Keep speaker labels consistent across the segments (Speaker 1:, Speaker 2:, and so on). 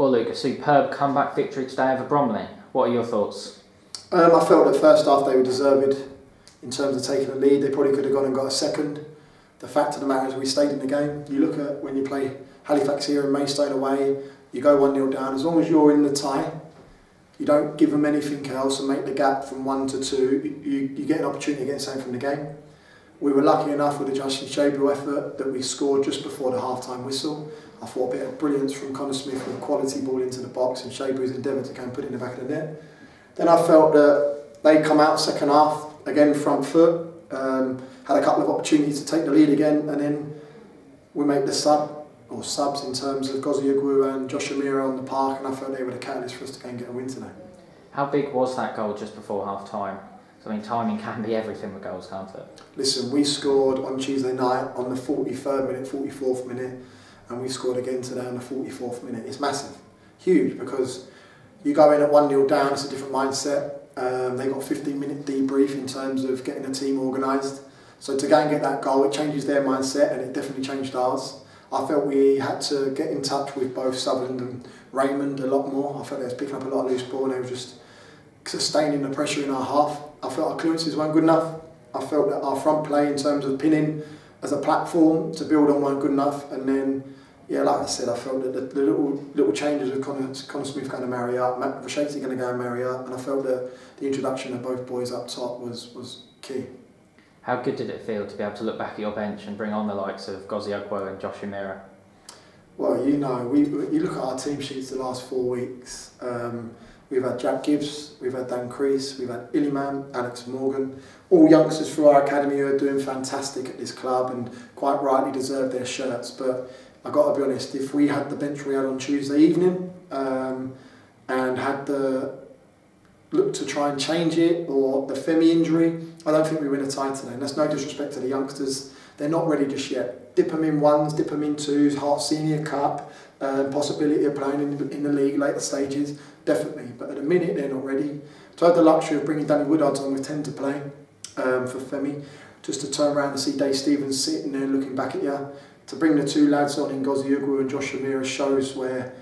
Speaker 1: Well, Luke, a superb comeback victory today over Bromley. What are your thoughts?
Speaker 2: I felt that first half they were deserved in terms of taking a lead. They probably could have gone and got a second. The fact of the matter is we stayed in the game. You look at when you play Halifax here and Maidstone away, you go 1-0 down. As long as you're in the tie, you don't give them anything else and make the gap from 1 to 2, you get an opportunity to get something from the game. We were lucky enough with the Justin Shabu effort that we scored just before the half-time whistle. I thought a bit of brilliance from Connor Smith with a quality ball into the box and Shabu's endeavoured to go and put it in the back of the net. Then I felt that they come out second half, again front foot, had a couple of opportunities to take the lead again, and then we make the subs in terms of Goziagwu and Josh Amira on the park, and I felt they were the catalyst for us to go and get a win today.
Speaker 1: How big was that goal just before half-time? I mean, timing can be everything with goals, can't it?
Speaker 2: Listen, we scored on Tuesday night on the 43rd minute, 44th minute, and we scored again today on the 44th minute. It's massive, huge, because you go in at 1-0 down, it's a different mindset. They got a 15-minute debrief in terms of getting the team organised. So to go and get that goal, it changes their mindset, and it definitely changed ours. I felt we had to get in touch with both Sutherland and Raymond a lot more. I felt they was picking up a lot of loose ball, and they were just sustaining the pressure in our half. I felt our clearances weren't good enough. I felt that our front play in terms of pinning as a platform to build on weren't good enough. And then, yeah, like I said, I felt that the little changes of Connor Smith going to marry up, Matt Vashaty going to go and marry up, and I felt that the introduction of both boys up top was key.
Speaker 1: How good did it feel to be able to look back at your bench and bring on the likes of Goziagwu and Josh Amira?
Speaker 2: Well, you know, you look at our team sheets the last 4 weeks. We've had Jack Gibbs, we've had Dan Crease, we've had Illiman, Alex Morgan, all youngsters through our academy who are doing fantastic at this club and quite rightly deserve their shirts. But I've got to be honest, if we had the bench we had on Tuesday evening and had the look to try and change it, or the Femi injury, I don't think we win a tie today. And that's no disrespect to the youngsters. They're not ready just yet. Dip them in ones, dip them in twos, Heart Senior Cup, possibility of playing in the league later stages, definitely. But at the minute, they're not ready. So I had the luxury of bringing Danny Woodards on with 10 to play for Femi, just to turn around and see Dave Stevens sitting there looking back at you. To bring the two lads on in Goziagwu and Josh Amira shows where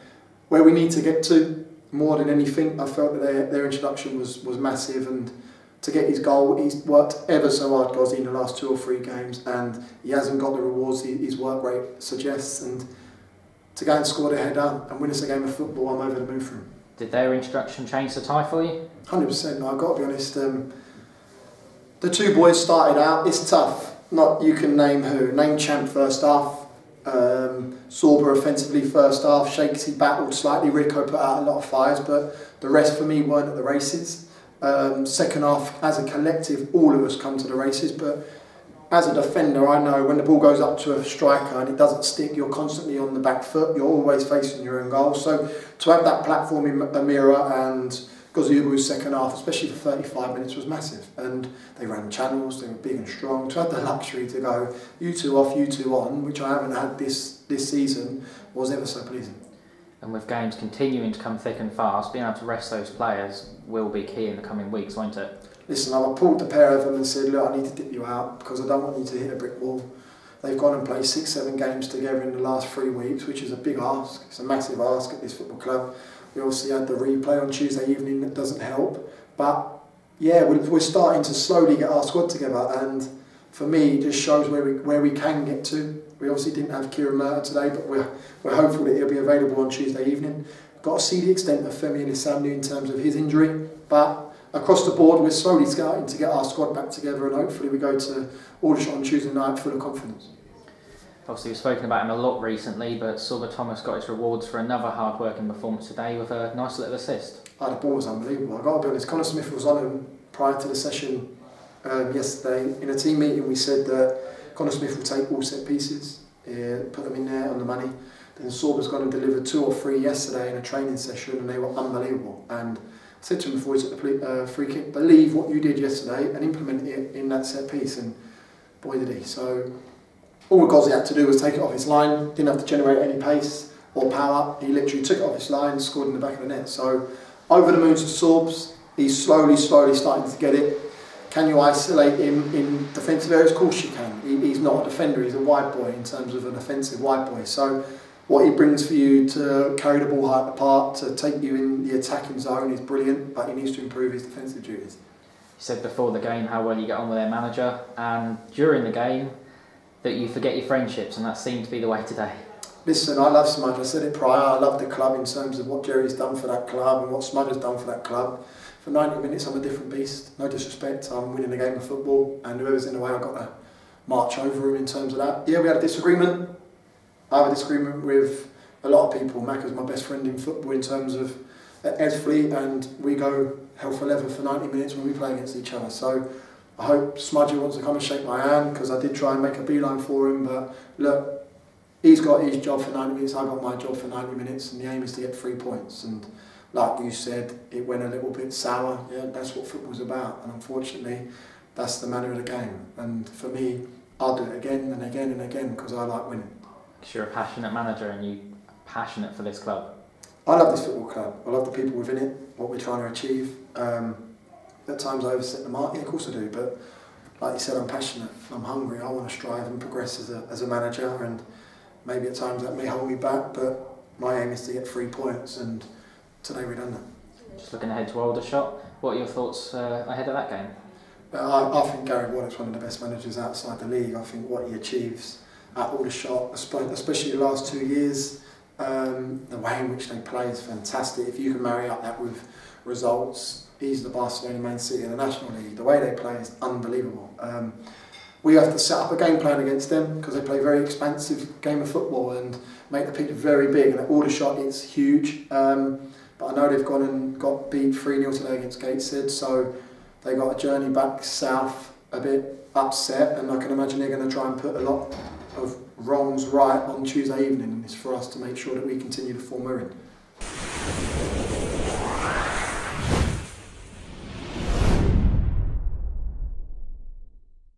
Speaker 2: we need to get to. More than anything, I felt that their introduction was massive, and to get his goal, he's worked ever so hard, Gozzy, in the last 2 or 3 games, and he hasn't got the rewards his work rate suggests, and to go and score the header and win us a game of football, I'm over the moon for him.
Speaker 1: Did their introduction change the tie for you?
Speaker 2: 100%, I've got to be honest. The two boys started out, it's tough. Not you can name who. Name Champ first half. Sorba offensively first half. Shakesy battled slightly. Rico put out a lot of fires, but the rest for me weren't at the races. Second half, as a collective, all of us come to the races, but as a defender, I know when the ball goes up to a striker and it doesn't stick, you're constantly on the back foot, you're always facing your own goal. So to have that platform in Amira and Goziagwu's second half, especially for 35 minutes, was massive. And they ran channels, they were big and strong. To have the luxury to go, you two off, you two on, which I haven't had this season, was ever so pleasing.
Speaker 1: And with games continuing to come thick and fast, being able to rest those players will be key in the coming weeks, won't it?
Speaker 2: Listen, I pulled the pair of them and said, look, I need to dip you out because I don't want you to hit a brick wall. They've gone and played 6-7 games together in the last 3 weeks, which is a big ask. It's a massive ask at this football club. We obviously had the replay on Tuesday evening, that doesn't help. But yeah, we're starting to slowly get our squad together, and for me it just shows where we can get to. We obviously didn't have Kieran Murtagh today, but we're hopeful that he'll be available on Tuesday evening. Got to see the extent of Femi and Isamnu in terms of his injury, but across the board we're slowly starting to get our squad back together, and hopefully we go to Aldershot on Tuesday night full of confidence.
Speaker 1: Obviously, we've spoken about him a lot recently, but Sorba Thomas got his rewards for another hard-working performance today with a nice little assist.
Speaker 2: The ball was unbelievable. I've got to be honest, Connor Smith was on him prior to the session yesterday. In a team meeting, we said that Connor Smith will take all set pieces, put them in there on the money. Then Sorba's gone and delivered 2 or 3 yesterday in a training session, and they were unbelievable. And I said to him before he took the free kick, believe what you did yesterday and implement it in that set piece, and boy did he. So all Gozzy had to do was take it off his line, didn't have to generate any pace or power. He literally took it off his line, scored in the back of the net. So over the moon to Sorbs, he's slowly starting to get it. Can you isolate him in defensive areas? Of course you can. He's not a defender, he's a wide boy in terms of an offensive wide boy. So what he brings for you to carry the ball high apart, to take you in the attacking zone is brilliant, but he needs to improve his defensive duties.
Speaker 1: You said before the game how well you get on with their manager, and during the game that you forget your friendships, and that seemed to be the way today.
Speaker 2: Listen, I love Smudge. I said it prior. I love the club in terms of what Jerry's done for that club and what Smudge has done for that club. For 90 minutes, I'm a different beast. No disrespect, I'm winning a game of football, and whoever's in the way, I've got to march over him in terms of that. Yeah, we had a disagreement. I have a disagreement with a lot of people. Macca's my best friend in football in terms of Esfleet, and we go hell for leather for 90 minutes when we play against each other. So I hope Smudge wants to come and shake my hand, because I did try and make a beeline for him, but look, he's got his job for 90 minutes, I got my job for 90 minutes, and the aim is to get 3 points. And like you said, it went a little bit sour. Yeah, that's what football's about, and unfortunately, that's the manner of the game. And for me, I'll do it again and again and again because I like winning.
Speaker 1: Because you're a passionate manager and you're passionate for this club.
Speaker 2: I love this football club. I love the people within it, what we're trying to achieve. At times I overset the mark, yeah, of course I do, but like you said, I'm passionate, I'm hungry, I want to strive and progress as a manager, and maybe at times that may hold me back, but my aim is to get 3 points, and today we've done that.
Speaker 1: Just looking ahead to Aldershot, what are your thoughts ahead of that game?
Speaker 2: I think Garrard is one of the best managers outside the league. I think what he achieves at Aldershot, especially the last 2 years, the way in which they play is fantastic. If you can marry up that with results, he's the Barcelona, Man City in the National League. The way they play is unbelievable. We have to set up a game plan against them because they play a very expansive game of football and make the pitch very big. And at Aldershot, it's huge. But I know they've gone and got beat 3-0 today against Gateshead, so they got a journey back south a bit upset, and I can imagine they're going to try and put a lot of wrongs right on Tuesday evening, and it's for us to make sure that we continue to form we're in.